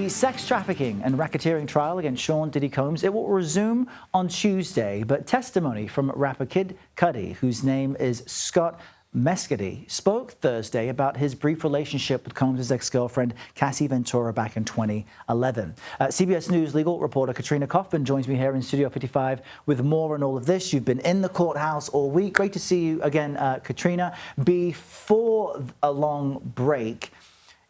The sex trafficking and racketeering trial against Sean Diddy Combs, it will resume on Tuesday, but testimony from rapper Kid Cudi, whose name is Scott Mescudi, spoke Thursday about his brief relationship with Combs' ex-girlfriend Cassie Ventura back in 2011. CBS News legal reporter Katrina Kaufman joins me here in Studio 55 with more on all of this. You've been in the courthouse all week. Great to see you again, Katrina. Before a long break,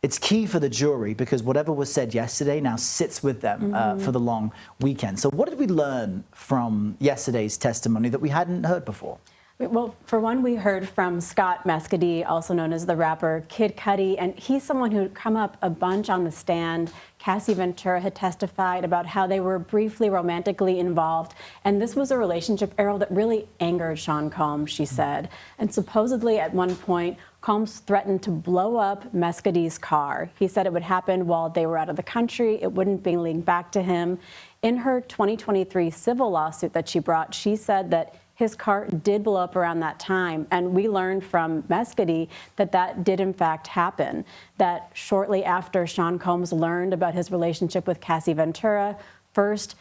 it's key for the jury because whatever was said yesterday now sits with them for the long weekend. So what did we learn from yesterday's testimony that we hadn't heard before? Well, for one, we heard from Scott Mescudi, also known as the rapper Kid Cudi, and he's someone who had come up a bunch on the stand. Cassie Ventura had testified about how they were briefly romantically involved, and this was a relationship, Errol, that really angered Sean Combs, she said. And supposedly at one point, Combs threatened to blow up Mescudi's car. He said it would happen while they were out of the country. It wouldn't be linked back to him. In her 2023 civil lawsuit that she brought, she said that his car did blow up around that time, and we learned from Mescudi that that did in fact happen, that shortly after Sean Combs learned about his relationship with Cassie Ventura, first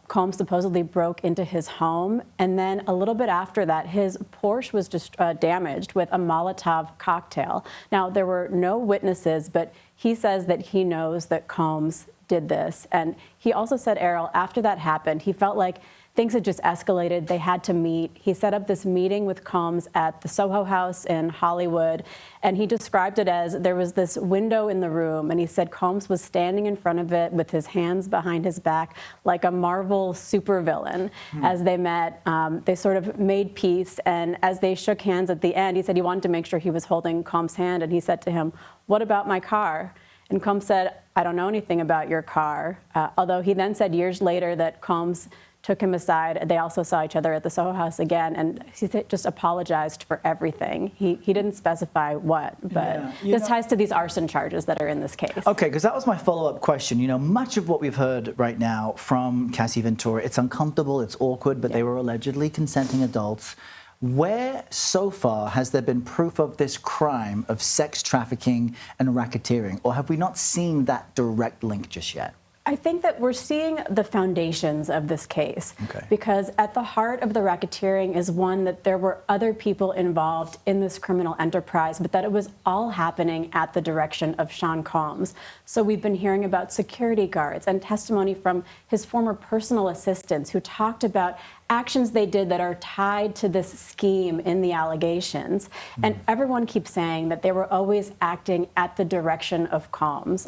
Combs supposedly broke into his home, and then a little bit after that, his Porsche was just damaged with a Molotov cocktail. Now, there were no witnesses, but he says that he knows that Combs did this, and he also said, Errol, after that happened, he felt like things had just escalated. They had to meet. He set up this meeting with Combs at the Soho House in Hollywood, and he described it as there was this window in the room, and he said Combs was standing in front of it with his hands behind his back like a Marvel supervillain. As they met, they sort of made peace, and as they shook hands at the end, he said he wanted to make sure he was holding Combs' hand, and he said to him, "What about my car?" And Combs said, "I don't know anything about your car," although he then said years later that Combs took him aside. They also saw each other at the Soho House again, and he just apologized for everything. He didn't specify what, but this ties to these arson charges that are in this case. Okay, because that was my follow-up question. You know, much of what we've heard right now from Cassie Ventura, it's uncomfortable, it's awkward, but they were allegedly consenting adults. Where so far has there been proof of this crime of sex trafficking and racketeering, or have we not seen that direct link just yet? I think that we're seeing the foundations of this case, because at the heart of the racketeering is one that there were other people involved in this criminal enterprise, but that it was all happening at the direction of Sean Combs. So we've been hearing about security guards and testimony from his former personal assistants who talked about actions they did that are tied to this scheme in the allegations. And everyone keeps saying that they were always acting at the direction of Combs.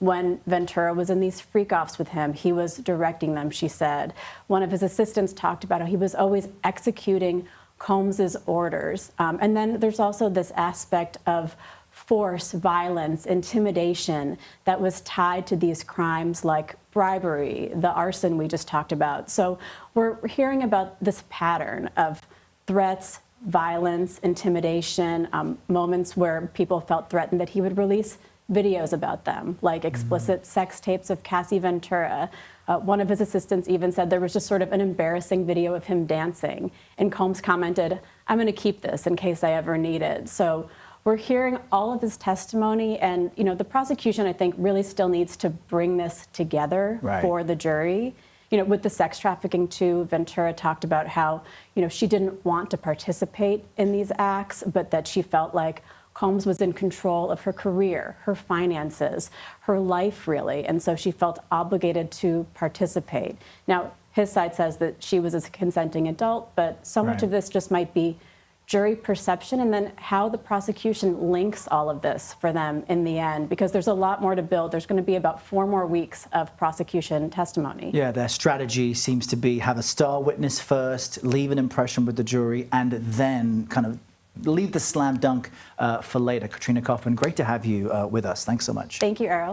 When Ventura was in these freak-offs with him, he was directing them, she said. One of his assistants talked about how he was always executing Combs's orders. And then there's also this aspect of force, violence, intimidation that was tied to these crimes like bribery, the arson we just talked about. So we're hearing about this pattern of threats, violence, intimidation, moments where people felt threatened that he would release videos about them, like explicit sex tapes of Cassie Ventura. One of his assistants even said there was just sort of an embarrassing video of him dancing. And Combs commented, "I'm going to keep this in case I ever need it." So we're hearing all of his testimony, and you know, the prosecution, I think, really still needs to bring this together for the jury. You know, with the sex trafficking too, Ventura talked about how, you know, she didn't want to participate in these acts, but that she felt like Combs was in control of her career, her finances, her life, really, and so she felt obligated to participate. Now, his side says that she was a consenting adult, but so much of this just might be jury perception, and then how the prosecution links all of this for them in the end, because there's a lot more to build. There's going to be about 4 more weeks of prosecution testimony. Yeah, their strategy seems to be have a star witness first, leave an impression with the jury, and then kind of leave the slam dunk for later. Katrina Kaufman, great to have you with us. Thanks so much. Thank you, Errol.